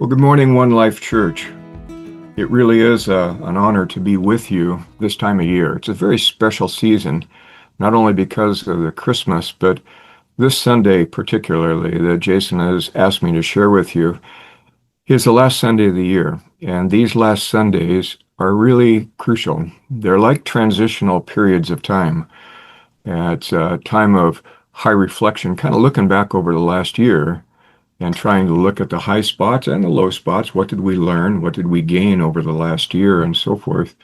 Well, good morning, One Life Church. It really is an honor to be with you this time of year. It's a very special season, not only because of the Christmas, but this Sunday particularly that Jason has asked me to share with you is the last Sunday of the year. And these last Sundays are really crucial. They're like transitional periods of time. It's a time of high reflection, kind of looking back over the last year and trying to look at the high spots and the low spots. What did we learn? What did we gain over the last year and so forth?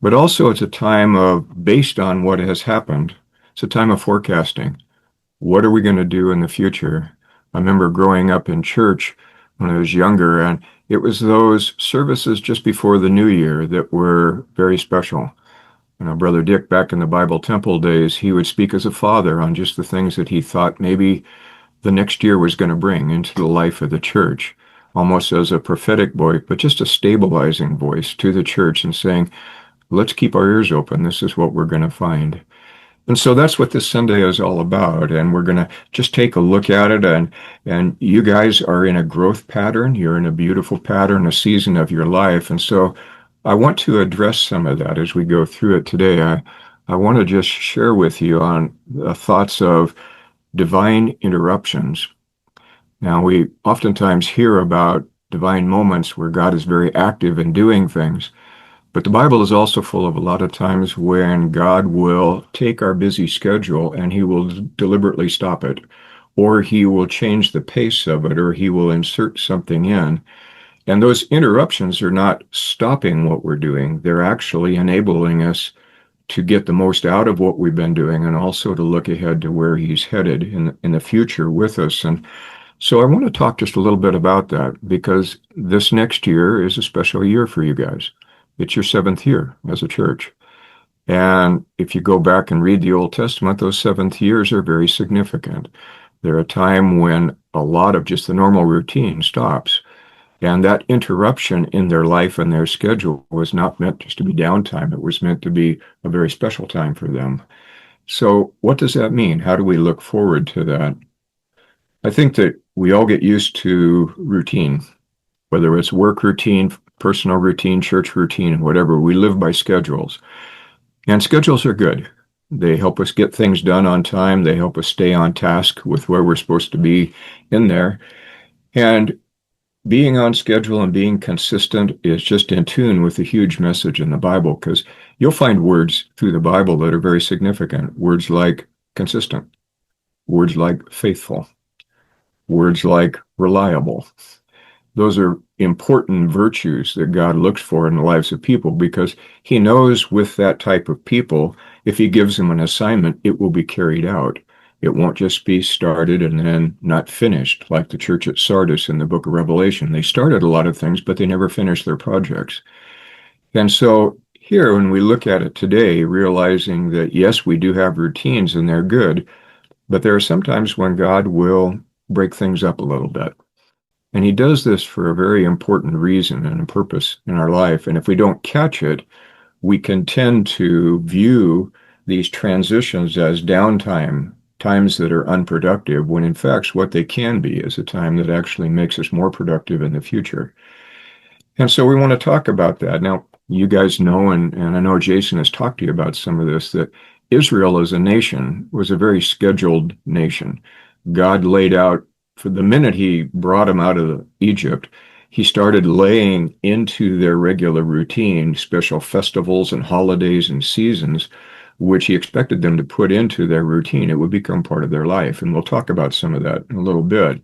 But also it's a time of, based on what has happened, it's a time of forecasting. What are we going to do in the future? I remember growing up in church when I was younger, and it was those services just before the new year that were very special. Brother Dick, back in the Bible Temple days, he would speak as a father on just the things that he thought maybe the next year was going to bring into the life of the church, almost as a prophetic voice, but just a stabilizing voice to the church and saying, let's keep our ears open. This is what we're going to find. And so that's what this Sunday is all about. And we're going to just take a look at it. And you guys are in a growth pattern. You're in a beautiful pattern, a season of your life. And so I want to address some of that as we go through it today. I want to just share with you on the thoughts of divine interruptions. Now, we oftentimes hear about divine moments where God is very active in doing things, but the Bible is also full of a lot of times when God will take our busy schedule and he will deliberately stop it, or he will change the pace of it, or he will insert something in. And those interruptions are not stopping what we're doing. They're actually enabling us to get the most out of what we've been doing and also to look ahead to where he's headed in the future with us. And so I want to talk just a little bit about that because this next year is a special year for you guys. It's your seventh year as a church. And if you go back and read the Old Testament, those seventh years are very significant. They're a time when a lot of just the normal routine stops. And that interruption in their life and their schedule was not meant just to be downtime. It was meant to be a very special time for them. So what does that mean? How do we look forward to that? I think that we all get used to routine, whether it's work routine, personal routine, church routine, whatever. We live by schedules. And schedules are good. They help us get things done on time. They help us stay on task with where we're supposed to be in there. And being on schedule and being consistent is just in tune with the huge message in the Bible, because you'll find words through the Bible that are very significant. Words like consistent, words like faithful, words like reliable. Those are important virtues that God looks for in the lives of people because he knows with that type of people, if he gives them an assignment, it will be carried out. It won't just be started and then not finished, like the church at Sardis in the book of Revelation. They started a lot of things, but they never finished their projects. And so here, when we look at it today, realizing that, yes, we do have routines and they're good, but there are some times when God will break things up a little bit. And he does this for a very important reason and a purpose in our life. And if we don't catch it, we can tend to view these transitions as downtime, times that are unproductive, when in fact what they can be is a time that actually makes us more productive in the future. And so we want to talk about that. Now, you guys know, and I know Jason has talked to you about some of this, that Israel as a nation was a very scheduled nation. God laid out, for the minute he brought them out of Egypt, he started laying into their regular routine special festivals and holidays and seasons which he expected them to put into their routine. It would become part of their life. And we'll talk about some of that in a little bit.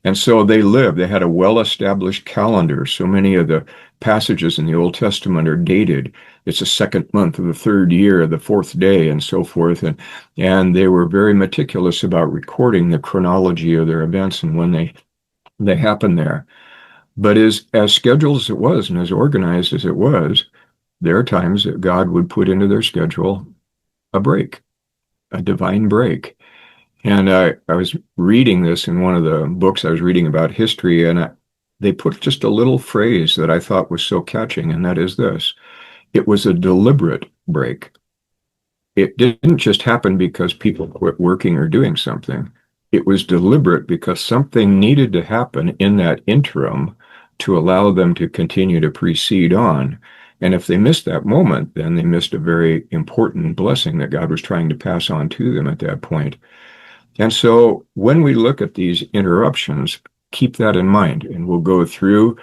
And so they had a well-established calendar. So many of the passages in the Old Testament are dated. It's the second month of the third year, the fourth day, and so forth. And they were very meticulous about recording the chronology of their events and when they happened there. But as scheduled as it was and as organized as it was, there are times that God would put into their schedule a break, a divine break. And I was reading this in one of the books I was reading about history, and they put just a little phrase that I thought was so catching, and that is this: it was a deliberate break. It didn't just happen because people quit working or doing something. It was deliberate because something needed to happen in that interim to allow them to continue to proceed on. And if they missed that moment, then they missed a very important blessing that God was trying to pass on to them at that point. And so when we look at these interruptions, keep that in mind, and we'll go through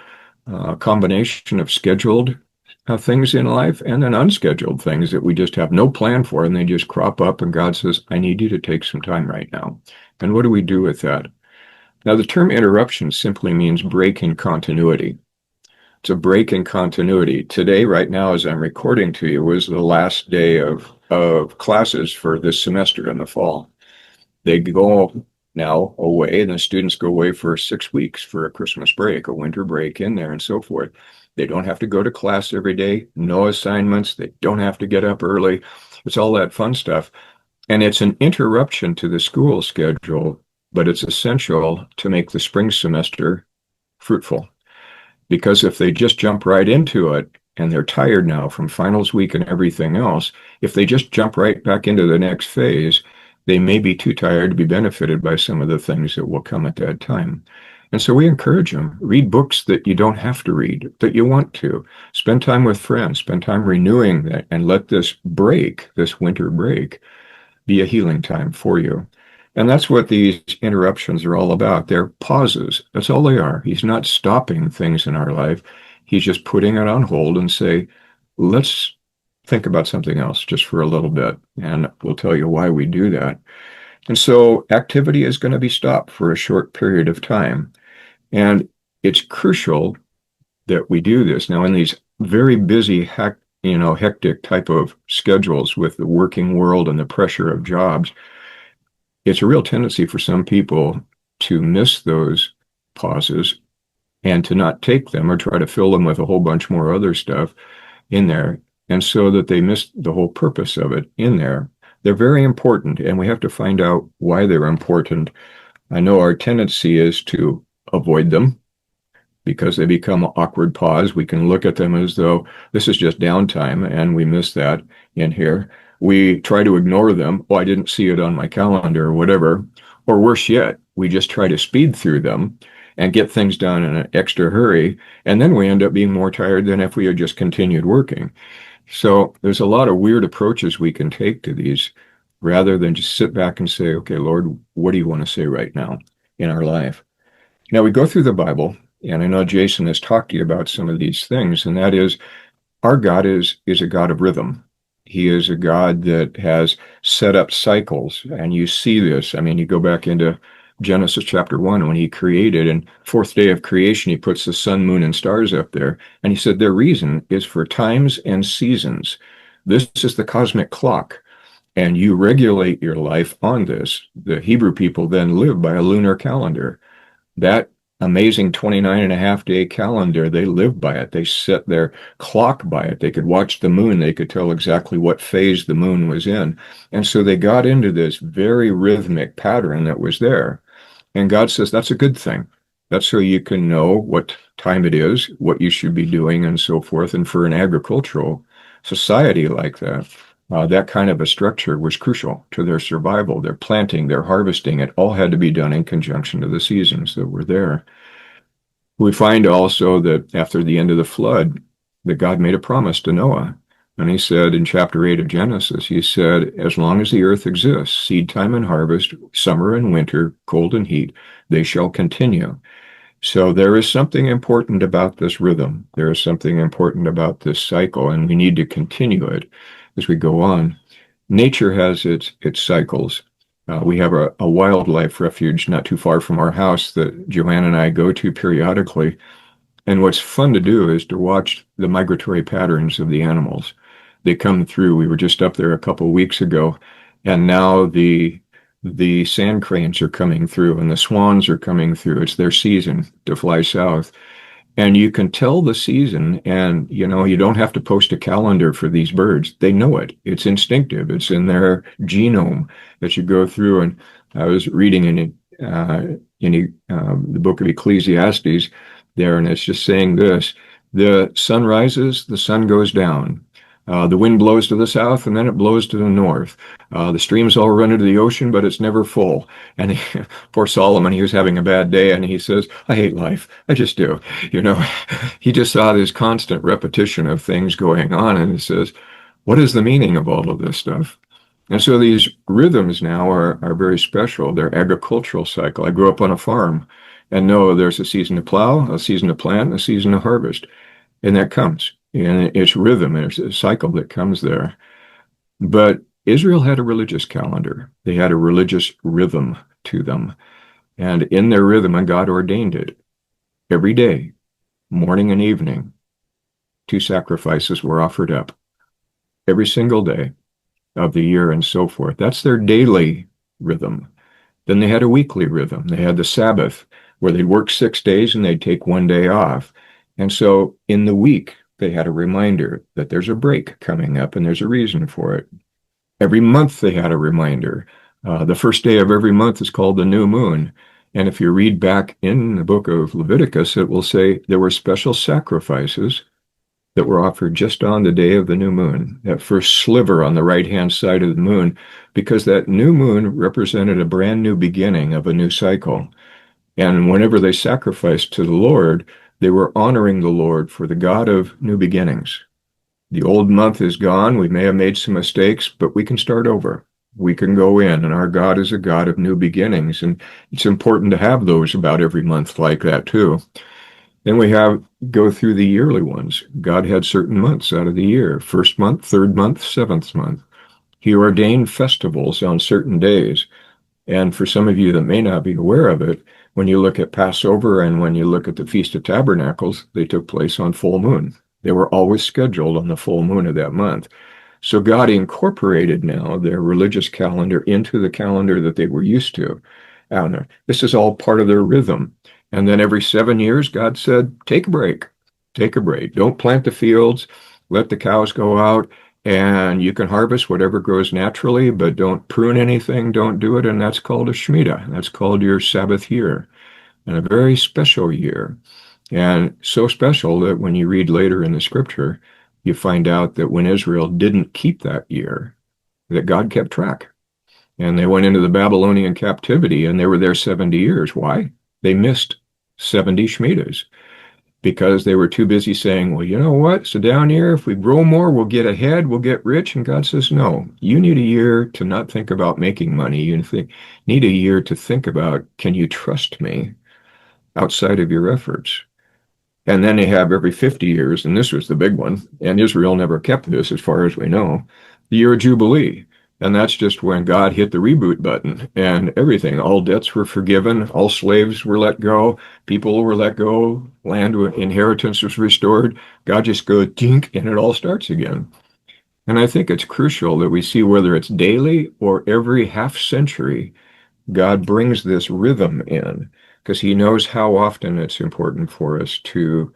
a combination of scheduled things in life and then unscheduled things that we just have no plan for, and they just crop up, and God says, I need you to take some time right now. And what do we do with that? Now, the term interruption simply means break in continuity. It's a break in continuity. Today, right now, as I'm recording to you, was the last day of classes for this semester in the fall. They go now away, and the students go away for 6 weeks for a Christmas break, a winter break in there, and so forth. They don't have to go to class every day, no assignments. They don't have to get up early. It's all that fun stuff. And it's an interruption to the school schedule, but it's essential to make the spring semester fruitful. Because if they just jump right into it, and they're tired now from finals week and everything else, if they just jump right back into the next phase, they may be too tired to be benefited by some of the things that will come at that time. And so we encourage them, read books that you don't have to read, that you want to. Spend time with friends, spend time renewing that, and let this break, this winter break, be a healing time for you. And that's what these interruptions are all about. They're pauses. That's all they are. He's not stopping things in our life. He's just putting it on hold and say, let's think about something else just for a little bit. And we'll tell you why we do that. And so activity is going to be stopped for a short period of time. And it's crucial that we do this. Now, in these very busy, hectic type of schedules with the working world and the pressure of jobs, it's a real tendency for some people to miss those pauses and to not take them or try to fill them with a whole bunch more other stuff in there. And so that they miss the whole purpose of it in there. They're very important, and we have to find out why they're important. I know our tendency is to avoid them because they become awkward pause. We can look at them as though this is just downtime, and we miss that in here. We try to ignore them. Oh, I didn't see it on my calendar or whatever. Or worse yet, we just try to speed through them and get things done in an extra hurry, and then we end up being more tired than if we had just continued working. So there's a lot of weird approaches we can take to these rather than just sit back and say, okay, Lord, what do you want to say right now in our life? Now we go through the Bible, and I know Jason has talked to you about some of these things, and that is our God is a God of rhythm. He is a God that has set up cycles, and you see this. I mean, you go back into Genesis chapter 1 when he created, and fourth day of creation, he puts the sun, moon, and stars up there. And he said their reason is for times and seasons. This is the cosmic clock, and you regulate your life on this. The Hebrew people then live by a lunar calendar. That amazing 29.5 day calendar, they lived by it. They set their clock by it. They could watch the moon. They could tell exactly what phase the moon was in. And so they got into this very rhythmic pattern that was there. And God says, that's a good thing. That's so you can know what time it is, what you should be doing, and so forth. And for an agricultural society like that, that kind of a structure was crucial to their survival. Their planting, their harvesting, it all had to be done in conjunction to the seasons that were there. We find also that after the end of the flood, that God made a promise to Noah. And he said in chapter 8 of Genesis, he said, as long as the earth exists, seed time and harvest, summer and winter, cold and heat, they shall continue. So there is something important about this rhythm. There is something important about this cycle, and we need to continue it as we go on. Nature has its cycles. We have a wildlife refuge not too far from our house that Joanne and I go to periodically. And what's fun to do is to watch the migratory patterns of the animals. They come through. We were just up there a couple of weeks ago, and now the sand cranes are coming through and the swans are coming through. It's their season to fly south. And you can tell the season, and you don't have to post a calendar for these birds. They know it. It's instinctive. It's in their genome that you go through. And I was reading in the book of Ecclesiastes there, and it's just saying this: the sun rises, the sun goes down. The wind blows to the south and then it blows to the north. The streams all run into the ocean, but it's never full. And poor Solomon, he was having a bad day and he says, I hate life. I just do. You know, he just saw this constant repetition of things going on and he says, what is the meaning of all of this stuff? And so these rhythms now are very special. They're agricultural cycle. I grew up on a farm and know there's a season to plow, a season to plant, and a season to harvest. And that comes. And it's rhythm. There's a cycle that comes there. But Israel had a religious calendar. They had a religious rhythm to them. And in their rhythm, and God ordained it, every day, morning and evening, two sacrifices were offered up every single day of the year and so forth. That's their daily rhythm. Then they had a weekly rhythm. They had the Sabbath, where they'd work 6 days and they'd take 1 day off. And so in the week, they had a reminder that there's a break coming up and there's a reason for it. Every month they had a reminder. The first day of every month is called the new moon. And if you read back in the book of Leviticus, it will say there were special sacrifices that were offered just on the day of the new moon, that first sliver on the right-hand side of the moon, because that new moon represented a brand new beginning of a new cycle. And whenever they sacrificed to the Lord, they were honoring the Lord for the God of new beginnings. The old month is gone. We may have made some mistakes, but we can start over. We can go in, and our God is a God of new beginnings. And it's important to have those about every month like that, too. Then we go through the yearly ones. God had certain months out of the year, first month, third month, seventh month. He ordained festivals on certain days. And for some of you that may not be aware of it, when you look at Passover and when you look at the Feast of Tabernacles, they took place on full moon. They were always scheduled on the full moon of that month. So God incorporated now their religious calendar into the calendar that they were used to. And this is all part of their rhythm. And then every 7 years, God said, take a break. Take a break. Don't plant the fields. Let the cows go out. And you can harvest whatever grows naturally, but don't prune anything. Don't do it. And that's called a Shemitah. That's called your Sabbath year. And a very special year. And so special that when you read later in the scripture, you find out that when Israel didn't keep that year, that God kept track. And they went into the Babylonian captivity and they were there 70 years. Why? They missed 70 Shemitahs because they were too busy saying, well, you know what? So down here, if we grow more, we'll get ahead, we'll get rich. And God says, no, you need a year to not think about making money. You need a year to think about, can you trust me outside of your efforts? And then they have every 50 years, and this was the big one, and Israel never kept this as far as we know, the year of Jubilee. And that's just when God hit the reboot button and everything. All debts were forgiven. All slaves were let go. People were let go. Land inheritance was restored. God just goes dink and it all starts again. And I think it's crucial that we see whether it's daily or every half century, God brings this rhythm in because he knows how often it's important for us to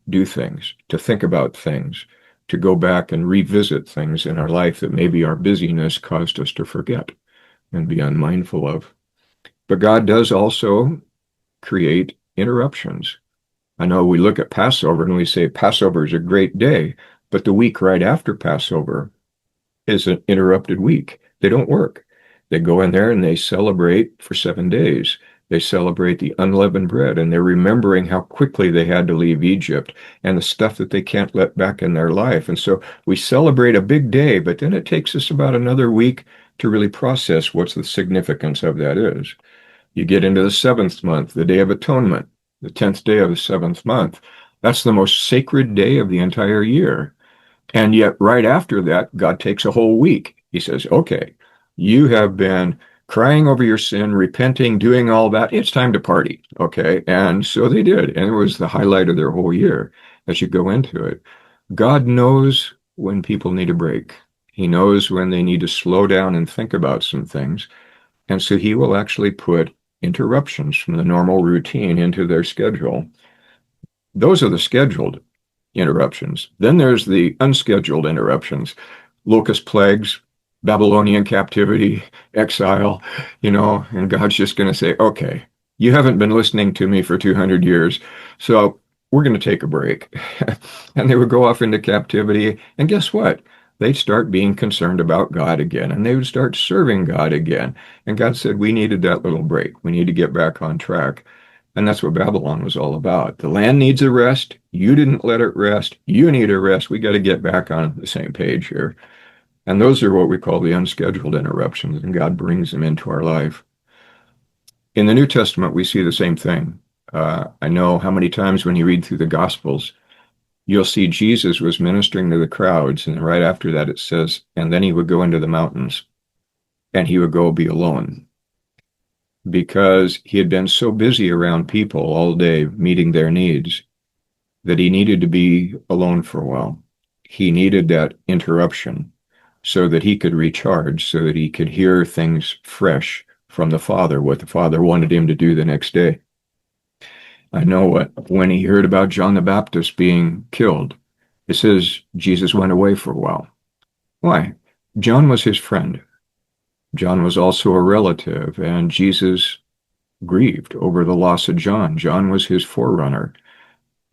do things, to think about things, to go back and revisit things in our life that maybe our busyness caused us to forget and be unmindful of. But God does also create interruptions. I know we look at Passover and we say Passover is a great day, but the week right after Passover is an interrupted week. They don't work. They go in there and they celebrate for 7 days. They celebrate the unleavened bread, and they're remembering how quickly they had to leave Egypt and the stuff that they can't let back in their life. And so we celebrate a big day, but then it takes us about another week to really process what the significance of that is. You get into the 7th month, the Day of Atonement, the 10th day of the 7th month. That's the most sacred day of the entire year. And yet right after that, God takes a whole week. He says, okay, you have been crying over your sin, repenting, doing all that. It's time to party. Okay. And so they did. And it was the highlight of their whole year as you go into it. God knows when people need a break. He knows when they need to slow down and think about some things. And so he will actually put interruptions from the normal routine into their schedule. Those are the scheduled interruptions. Then there's the unscheduled interruptions, locust plagues, Babylonian captivity, exile, and God's just going to say, okay, you haven't been listening to me for 200 years, so we're going to take a break. And they would go off into captivity. And guess what? they'd start being concerned about God again, and they would start serving God again. And God said, we needed that little break. We need to get back on track. And that's what Babylon was all about. The land needs a rest. You didn't let it rest. You need a rest. We got to get back on the same page here. And those are what we call the unscheduled interruptions, and God brings them into our life. In the New Testament, we see the same thing. I know how many times when you read through the Gospels, you'll see Jesus was ministering to the crowds, and right after that it says, and then he would go into the mountains, and he would go be alone, because he had been so busy around people all day meeting their needs that he needed to be alone for a while. He needed that interruption so that he could recharge, so that he could hear things fresh from the Father, what the Father wanted him to do the next day. I know when he heard about John the Baptist being killed, it says Jesus went away for a while. Why? John was his friend. John was also a relative, and Jesus grieved over the loss of John. John was his forerunner.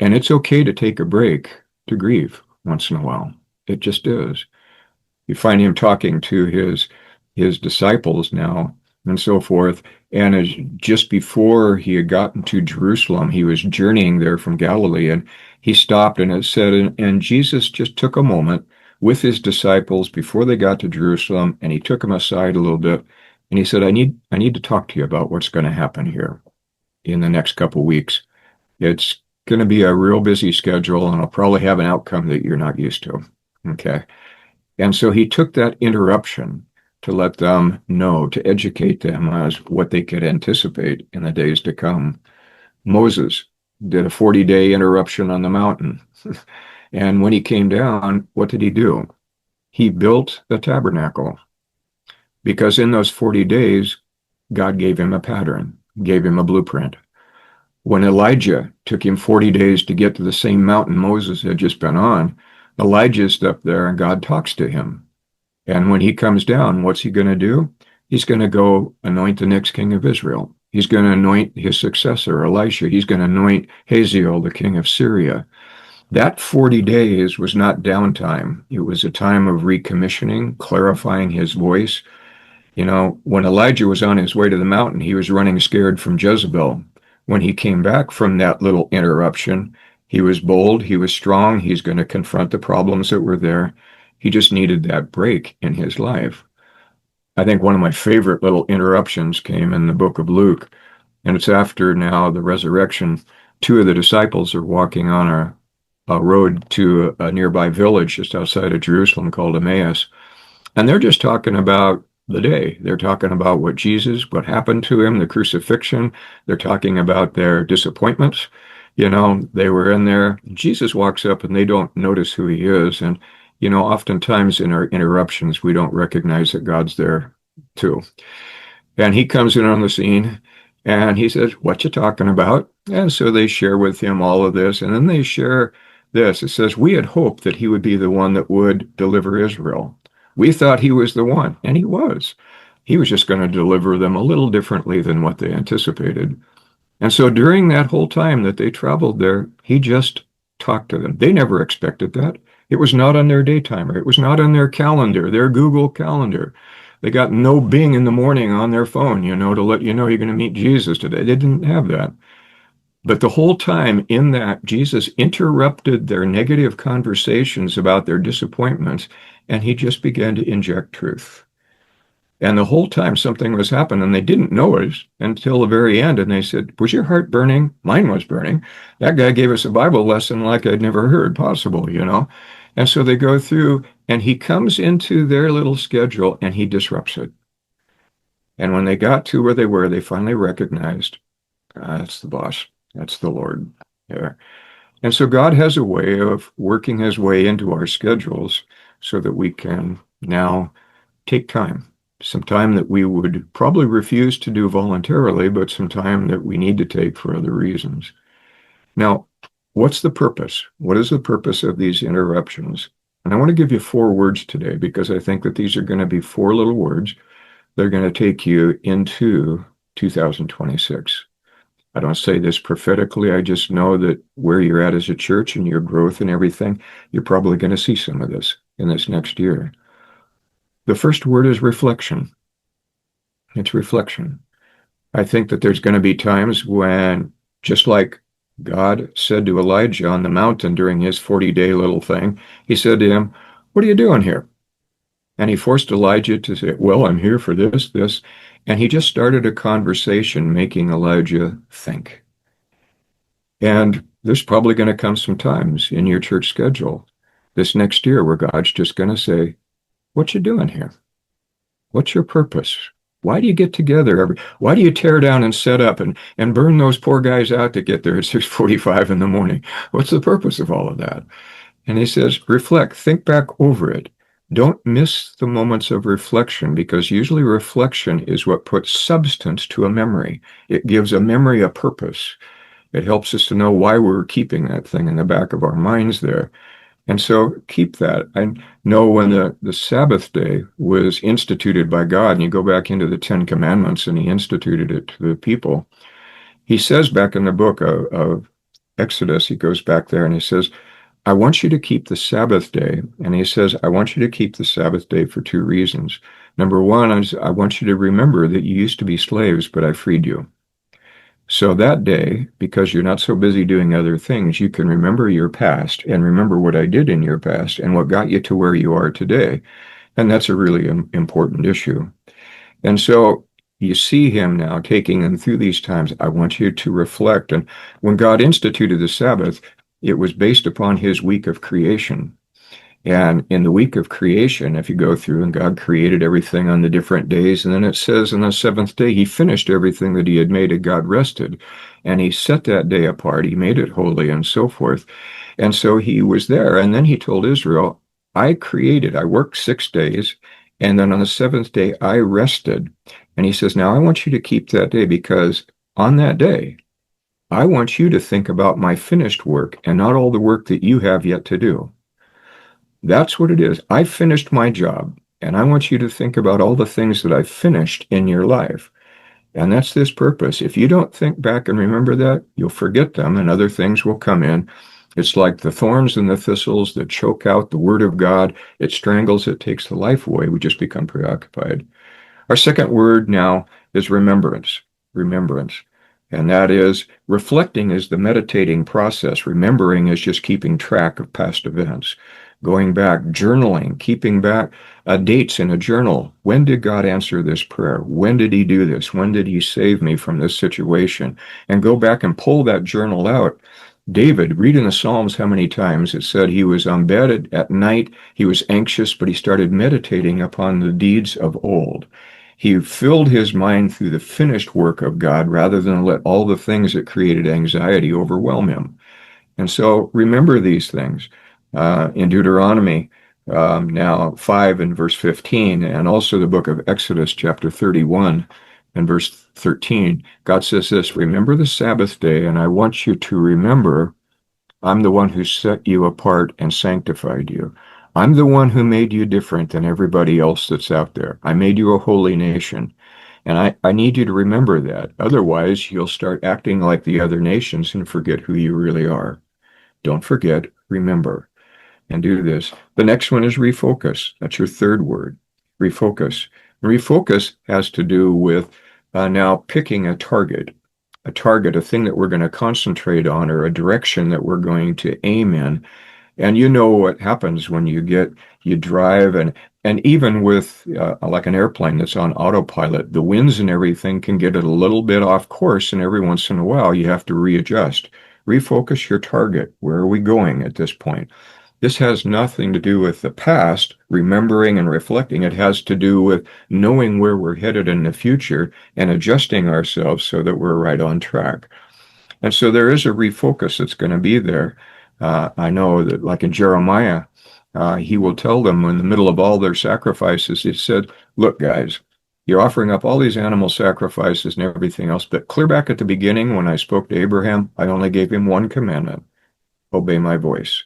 And it's okay to take a break to grieve once in a while. It just is. You find him talking to his disciples now and so forth. And as just before he had gotten to Jerusalem, he was journeying there from Galilee, and he stopped, and it said, and Jesus just took a moment with his disciples before they got to Jerusalem, and he took them aside a little bit, and he said, I need to talk to you about what's going to happen here in the next couple of weeks. It's going to be a real busy schedule, and I'll probably have an outcome that you're not used to. Okay. And so he took that interruption to let them know, to educate them as what they could anticipate in the days to come. Moses did a 40-day interruption on the mountain. And when he came down, what did he do? He built the tabernacle, because in those 40 days, God gave him a pattern, gave him a blueprint. When Elijah took him 40 days to get to the same mountain Moses had just been on, Elijah's up there and God talks to him. And when he comes down, what's he going to do? He's going to go anoint the next king of Israel. He's going to anoint his successor, Elisha. He's going to anoint Hazael, the king of Syria. That 40 days was not downtime. It was a time of recommissioning, clarifying his voice. You know, when Elijah was on his way to the mountain, he was running scared from Jezebel. When he came back from that little interruption, he was bold, he was strong, he's going to confront the problems that were there. He just needed that break in his life. I think one of my favorite little interruptions came in the book of Luke, and it's after now the resurrection. Two of the disciples are walking on a road to a nearby village just outside of Jerusalem called Emmaus, and they're just talking about the day. They're talking about what happened to him, the crucifixion. They're talking about their disappointments. You know, they were in there. Jesus walks up and they don't notice who he is. And, you know, oftentimes in our interruptions, we don't recognize that God's there too. And he comes in on the scene and he says, what you talking about? And so they share with him all of this. And then they share this. It says, we had hoped that he would be the one that would deliver Israel. We thought he was the one, and he was. He was just going to deliver them a little differently than what they anticipated. And so during that whole time that they traveled there, he just talked to them. They never expected that. It was not on their day timer. It was not on their calendar, their Google calendar. They got no Bing in the morning on their phone, you know, to let you know you're going to meet Jesus today. They didn't have that. But the whole time in that, Jesus interrupted their negative conversations about their disappointments, and he just began to inject truth. And the whole time something was happening, and they didn't know it until the very end. And they said, was your heart burning? Mine was burning. That guy gave us a Bible lesson like I'd never heard possible, you know. And so they go through, and he comes into their little schedule, and he disrupts it. And when they got to where they were, they finally recognized, that's the boss. That's the Lord. Yeah. And so God has a way of working his way into our schedules so that we can now take time, some time that we would probably refuse to do voluntarily, but some time that we need to take for other reasons. Now, what's the purpose? What is the purpose of these interruptions? And I want to give you 4 words today, because I think that these are going to be 4 little words. They're going to take you into 2026. I don't say this prophetically. I just know that where you're at as a church and your growth and everything, you're probably going to see some of this. in this next year. The first word is reflection. It's reflection. I think that there's going to be times when, just like God said to Elijah on the mountain during his 40-day little thing, he said to him, "What are you doing here?" And he forced Elijah to say, "Well, I'm here for this, this." And he just started a conversation making Elijah think. And there's probably going to come some times in your church schedule this next year where God's just going to say, "What you doing here? What's your purpose? Why do you get together? Why do you tear down and set up and burn those poor guys out to get there at 6:45 in the morning? What's the purpose of all of that?" And he says, reflect, think back over it. Don't miss the moments of reflection, because usually reflection is what puts substance to a memory. It gives a memory a purpose. It helps us to know why we're keeping that thing in the back of our minds there. And so keep that. I know when the Sabbath day was instituted by God, and you go back into the Ten Commandments and he instituted it to the people, he says back in the book of Exodus, he goes back there and he says, "I want you to keep the Sabbath day." And he says, "I want you to keep the Sabbath day for two reasons. Number one is I want you to remember that you used to be slaves, but I freed you. So that day, because you're not so busy doing other things, you can remember your past and remember what I did in your past and what got you to where you are today." And that's a really important issue. And so you see him now taking them through these times. I want you to reflect. And when God instituted the Sabbath, it was based upon his week of creation. And in the week of creation, if you go through, and God created everything on the different days, and then it says on the seventh day, he finished everything that he had made, and God rested. And he set that day apart, he made it holy, and so forth. And so he was there. And then he told Israel, I worked 6 days, and then on the seventh day, I rested. And he says, now I want you to keep that day, because on that day, I want you to think about my finished work and not all the work that you have yet to do. That's what it is. I finished my job, and I want you to think about all the things that I finished in your life. And that's this purpose. If you don't think back and remember that, you'll forget them, and other things will come in. It's like the thorns and the thistles that choke out the word of God. It strangles, it takes the life away. We just become preoccupied. Our second word now is remembrance. Remembrance. And that is, reflecting is the meditating process. Remembering is just keeping track of past events. Going back, journaling, keeping back dates in a journal. When did God answer this prayer? When did he do this? When did he save me from this situation? And go back and pull that journal out. David, read in the Psalms how many times it said he was on bed at night, he was anxious, but he started meditating upon the deeds of old. He filled his mind through the finished work of God rather than let all the things that created anxiety overwhelm him. And so remember these things. In Deuteronomy now 5 and verse 15, and also the book of Exodus chapter 31 and verse 13, God says this, remember the Sabbath day, and I want you to remember I'm the one who set you apart and sanctified you. I'm the one who made you different than everybody else that's out there. I made you a holy nation. And I need you to remember that. Otherwise, you'll start acting like the other nations and forget who you really are. Don't forget, remember. And do this. The next one is refocus. That's your third word, refocus. Refocus has to do with now picking a target, a thing that we're going to concentrate on, or a direction that we're going to aim in. And you know what happens when you drive, and even with like an airplane that's on autopilot, the winds and everything can get it a little bit off course, and every once in a while you have to readjust. Refocus your target. Where are we going at this point? This has nothing to do with the past, remembering and reflecting. It has to do with knowing where we're headed in the future and adjusting ourselves so that we're right on track. And so there is a refocus that's going to be there. I know that, like in Jeremiah, he will tell them in the middle of all their sacrifices, he said, look, guys, you're offering up all these animal sacrifices and everything else, but clear back at the beginning when I spoke to Abraham, I only gave him one commandment, obey my voice.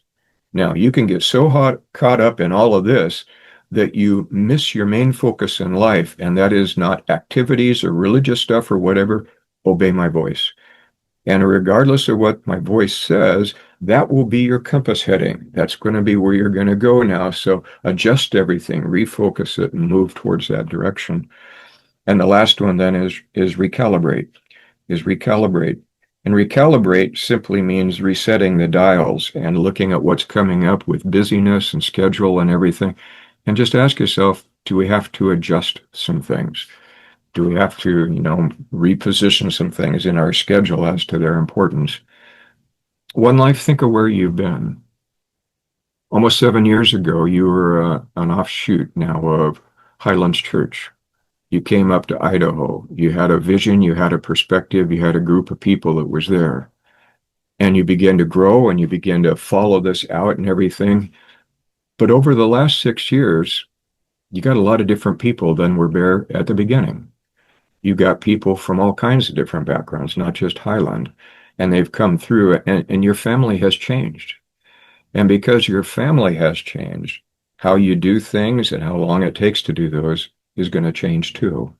Now, you can get so caught up in all of this that you miss your main focus in life, and that is not activities or religious stuff or whatever. Obey my voice. And regardless of what my voice says, that will be your compass heading. That's going to be where you're going to go now. So adjust everything, refocus it, and move towards that direction. And the last one then is recalibrate, is recalibrate. And recalibrate simply means resetting the dials and looking at what's coming up with busyness and schedule and everything. And just ask yourself, do we have to adjust some things? Do we have to, reposition some things in our schedule as to their importance? One life, think of where you've been. Almost 7 years ago, you were an offshoot now of Highlands Church. You came up to Idaho. You had a vision, you had a perspective, you had a group of people that was there. And you began to grow and you began to follow this out and everything. But over the last 6 years, you got a lot of different people than were there at the beginning. You got people from all kinds of different backgrounds, not just Highland. And they've come through and your family has changed. And because your family has changed, how you do things and how long it takes to do those is going to change too.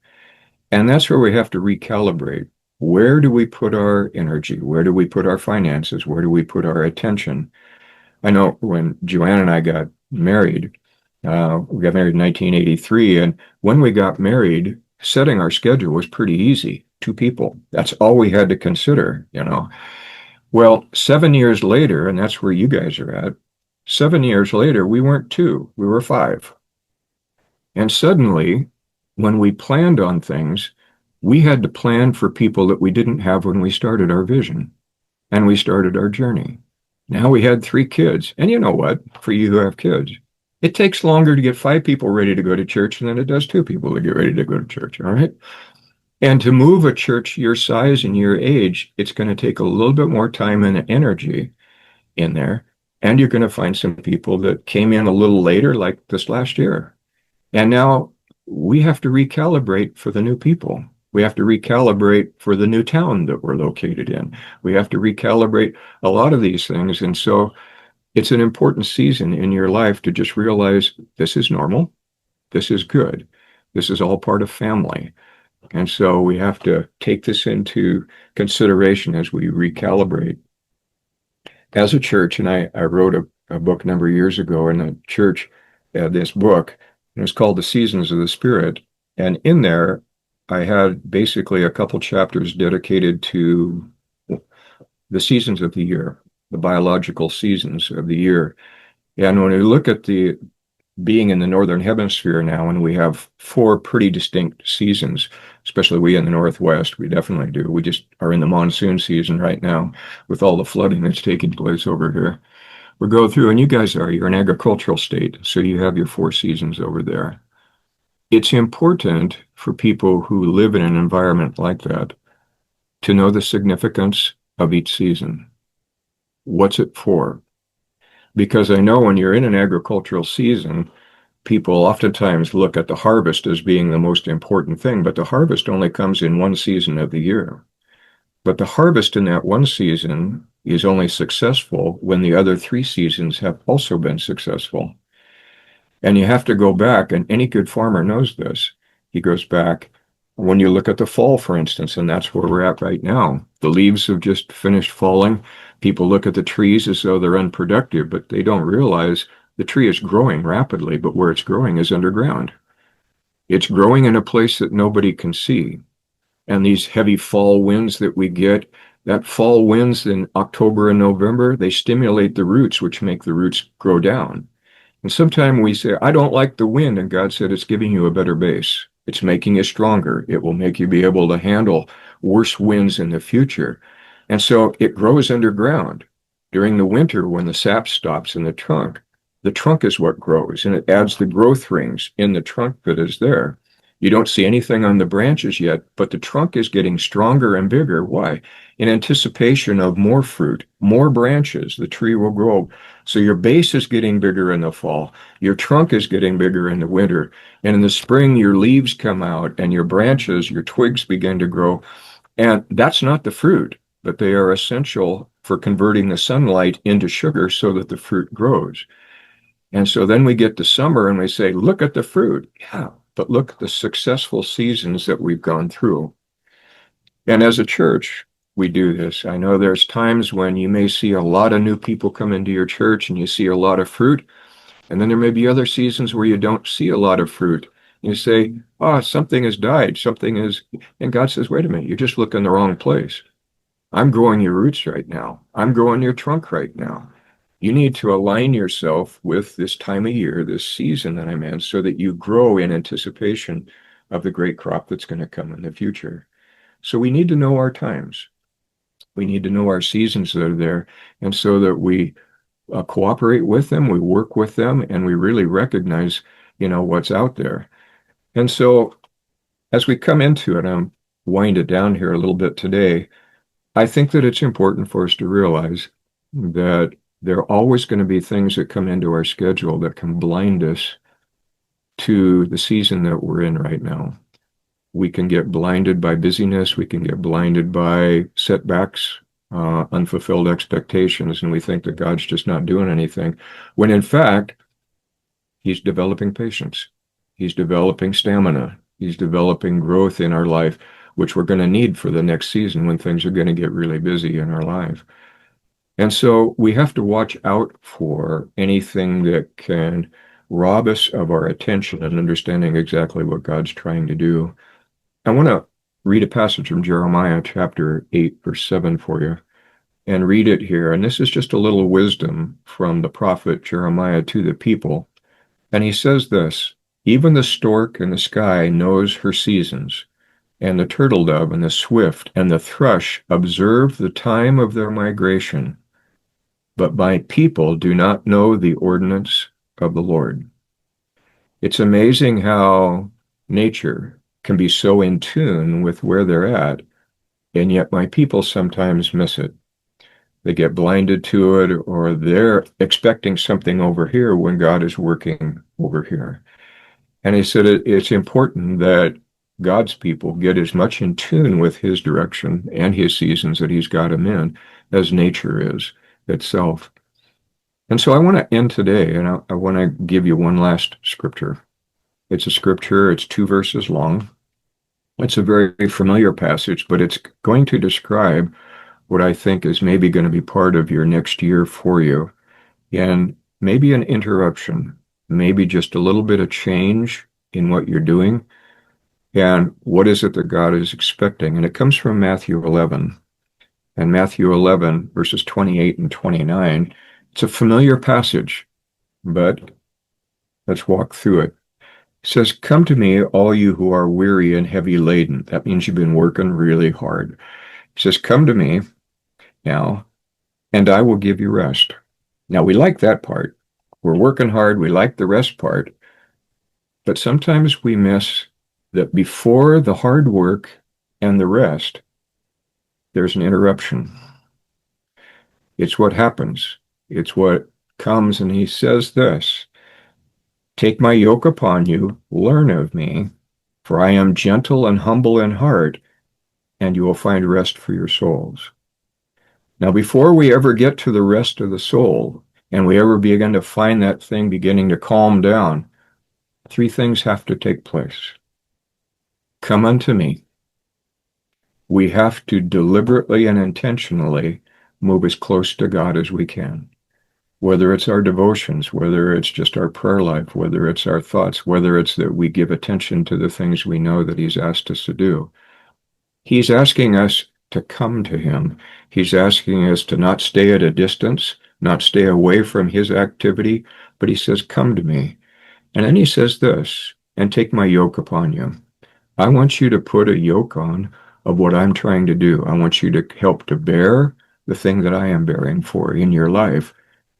And that's where we have to recalibrate. Where do we put our energy? Where do we put our finances? Where do we put our attention? I know when Joanne and I got married, we got married in 1983, and when we got married, setting our schedule was pretty easy. 2 people. That's all we had to consider. Well, 7 years later, and that's where you guys are at, 7 years later, we weren't 2, we were 5. And suddenly, when we planned on things, we had to plan for people that we didn't have when we started our vision and we started our journey. Now we had 3 kids. And you know what? For you who have kids, it takes longer to get 5 people ready to go to church than it does 2 people to get ready to go to church. All right. And to move a church your size and your age, it's going to take a little bit more time and energy in there. And you're going to find some people that came in a little later, like this last year. And now we have to recalibrate for the new people. We have to recalibrate for the new town that we're located in. We have to recalibrate a lot of these things. And so it's an important season in your life to just realize this is normal. This is good. This is all part of family. And so we have to take this into consideration as we recalibrate. As a church, and I wrote a book a number of years ago in the church, this book, and it was called The Seasons of the Spirit. And in there, I had basically a couple chapters dedicated to the seasons of the year, the biological seasons of the year. And when we look at the being in the Northern Hemisphere now, and we have 4 pretty distinct seasons, especially we in the Northwest, we definitely do. We just are in the monsoon season right now with all the flooding that's taking place over here. We go through, and you're an agricultural state, so you have your 4 seasons over there. It's important for people who live in an environment like that to know the significance of each season. What's it for? Because I know when you're in an agricultural season, people oftentimes look at the harvest as being the most important thing, but the harvest only comes in one season of the year. But the harvest in that one season is only successful when the other 3 seasons have also been successful. And you have to go back, and any good farmer knows this. He goes back when you look at the fall, for instance, and that's where we're at right now. The leaves have just finished falling. People look at the trees as though they're unproductive, but they don't realize the tree is growing rapidly, but where it's growing is underground. It's growing in a place that nobody can see. And these heavy fall winds that we get, that fall winds in October and November, they stimulate the roots, which make the roots grow down. And sometimes we say, I don't like the wind, and God said it's giving you a better base. It's making you stronger. It will make you be able to handle worse winds in the future. And so it grows underground. During the winter, when the sap stops in the trunk is what grows, and it adds the growth rings in the trunk that is there. You don't see anything on the branches yet, but the trunk is getting stronger and bigger. Why? In anticipation of more fruit, more branches, the tree will grow. So your base is getting bigger in the fall. Your trunk is getting bigger in the winter. And in the spring, your leaves come out and your branches, your twigs begin to grow. And that's not the fruit, but they are essential for converting the sunlight into sugar so that the fruit grows. And so then we get to summer and we say, look at the fruit. Yeah, but look at the successful seasons that we've gone through. And as a church, we do this. I know there's times when you may see a lot of new people come into your church and you see a lot of fruit, and then there may be other seasons where you don't see a lot of fruit. You say, oh, something has died, something is, and God says, wait a minute, you're just looking in the wrong place. I'm growing your roots right now. I'm growing your trunk right now. You need to align yourself with this time of year, this season that I'm in, so that you grow in anticipation of the great crop that's going to come in the future. So we need to know our times. We need to know our seasons that are there, and so that we cooperate with them, we work with them, and we really recognize, what's out there. And so as we come into it, I'm wind it down here a little bit today. I think that it's important for us to realize that there are always going to be things that come into our schedule that can blind us to the season that we're in right now. We can get blinded by busyness. We can get blinded by setbacks, unfulfilled expectations, and we think that God's just not doing anything, when in fact, He's developing patience. He's developing stamina. He's developing growth in our life, which we're going to need for the next season when things are going to get really busy in our life. And so we have to watch out for anything that can rob us of our attention and understanding exactly what God's trying to do. I want to read a passage from Jeremiah chapter 8, verse 7 for you, and read it here. And this is just a little wisdom from the prophet Jeremiah to the people. And he says this, even the stork in the sky knows her seasons, and the turtle dove and the swift and the thrush observe the time of their migration. But my people do not know the ordinance of the Lord. It's amazing how nature can be so in tune with where they're at, and yet my people sometimes miss it. They get blinded to it, or they're expecting something over here when God is working over here. And he said it's important that God's people get as much in tune with his direction and his seasons that he's got them in as nature is itself. And so I want to end today, and I want to give you one last scripture. It's a scripture, it's 2 verses long. It's a very familiar passage, but it's going to describe what I think is maybe going to be part of your next year for you. And maybe an interruption, maybe just a little bit of change in what you're doing. And what is it that God is expecting? And it comes from Matthew 11. And Matthew 11, verses 28 and 29, it's a familiar passage, but let's walk through it. It says, come to me, all you who are weary and heavy laden. That means you've been working really hard. It says, come to me now, and I will give you rest. Now, we like that part. We're working hard. We like the rest part. But sometimes we miss that before the hard work and the rest, there's an interruption. It's what happens. It's what comes, and he says this, take my yoke upon you, learn of me, for I am gentle and humble in heart, and you will find rest for your souls. Now, before we ever get to the rest of the soul, and we ever begin to find that thing beginning to calm down, 3 things have to take place. Come unto me. We have to deliberately and intentionally move as close to God as we can. Whether it's our devotions, whether it's just our prayer life, whether it's our thoughts, whether it's that we give attention to the things we know that he's asked us to do. He's asking us to come to him. He's asking us to not stay at a distance, not stay away from his activity, but he says, come to me. And then he says this, and take my yoke upon you. I want you to put a yoke on of what I'm trying to do. I want you to help to bear the thing that I am bearing for in your life.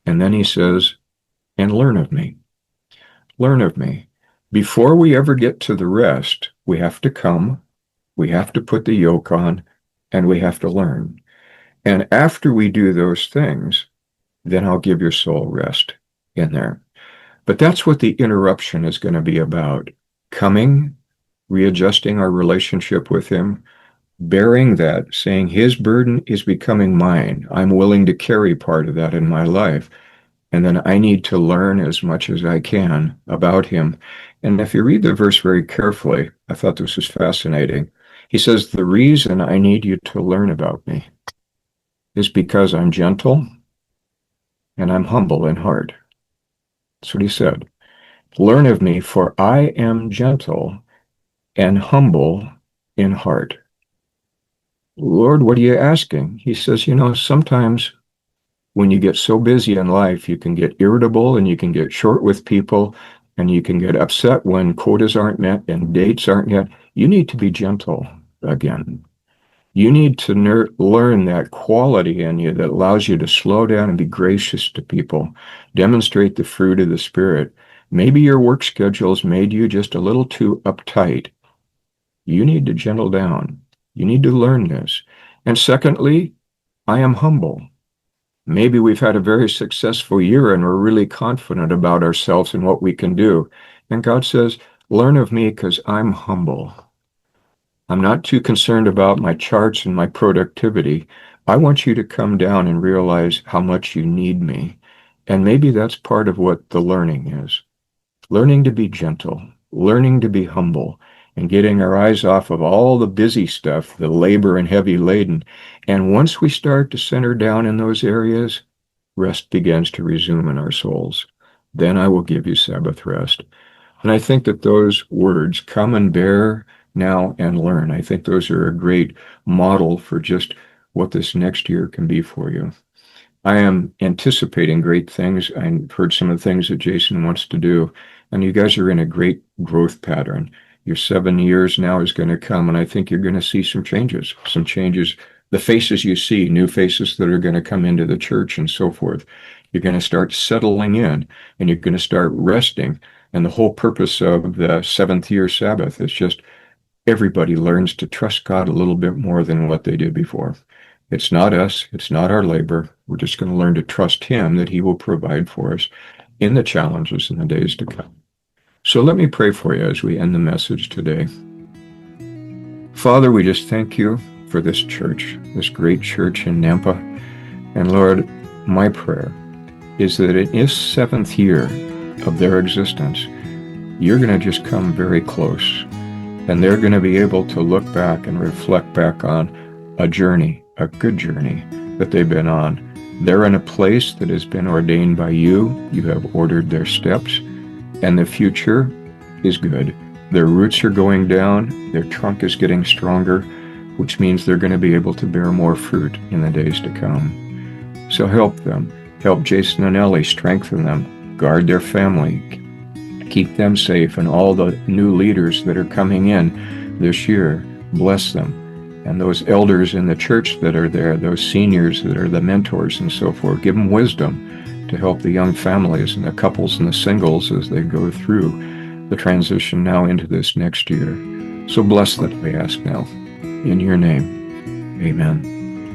And then he says, and learn of me. Learn of me. Before we ever get to the rest, we have to come, we have to put the yoke on, and we have to learn. And after we do those things, then I'll give your soul rest in there. But that's what the interruption is going to be about. Coming, readjusting our relationship with him, bearing that, saying his burden is becoming mine. I'm willing to carry part of that in my life. And then I need to learn as much as I can about him. And if you read the verse very carefully, I thought this was fascinating. He says, the reason I need you to learn about me is because I'm gentle and I'm humble in heart. That's what he said. Learn of me, for I am gentle and humble in heart. Lord, what are you asking? He says, sometimes when you get so busy in life, you can get irritable and you can get short with people and you can get upset when quotas aren't met and dates aren't met. You need to be gentle again. You need to learn that quality in you that allows you to slow down and be gracious to people, demonstrate the fruit of the Spirit. Maybe your work schedule's made you just a little too uptight. You need to gentle down. You need to learn this. And secondly, I am humble. Maybe we've had a very successful year and we're really confident about ourselves and what we can do. And God says, learn of me because I'm humble. I'm not too concerned about my charts and my productivity. I want you to come down and realize how much you need me. And maybe that's part of what the learning is. Learning to be gentle, learning to be humble, and getting our eyes off of all the busy stuff, the labor and heavy laden. And once we start to center down in those areas, rest begins to resume in our souls. Then I will give you Sabbath rest. And I think that those words, come and bear now and learn, I think those are a great model for just what this next year can be for you. I am anticipating great things. I've heard some of the things that Jason wants to do, and you guys are in a great growth pattern. Your 7 years now is going to come, and I think you're going to see some changes. The faces you see, new faces that are going to come into the church and so forth. You're going to start settling in, and you're going to start resting. And the whole purpose of the 7th year Sabbath is just everybody learns to trust God a little bit more than what they did before. It's not us. It's not our labor. We're just going to learn to trust Him that He will provide for us in the challenges in the days to come. So let me pray for you as we end the message today. Father, we just thank you for this church, this great church in Nampa. And Lord, my prayer is that in this 7th year of their existence, you're going to just come very close. And they're going to be able to look back and reflect back on a journey, a good journey that they've been on. They're in a place that has been ordained by you. You have ordered their steps, and the future is good. Their roots are going down, their trunk is getting stronger, which means they're going to be able to bear more fruit in the days to come. So help them. Help Jason and Ellie, strengthen them, guard their family, keep them safe, and all the new leaders that are coming in this year, bless them. And those elders in the church that are there, those seniors that are the mentors and so forth, give them wisdom to help the young families and the couples and the singles as they go through the transition now into this next year. So bless them, we ask now. In your name, amen.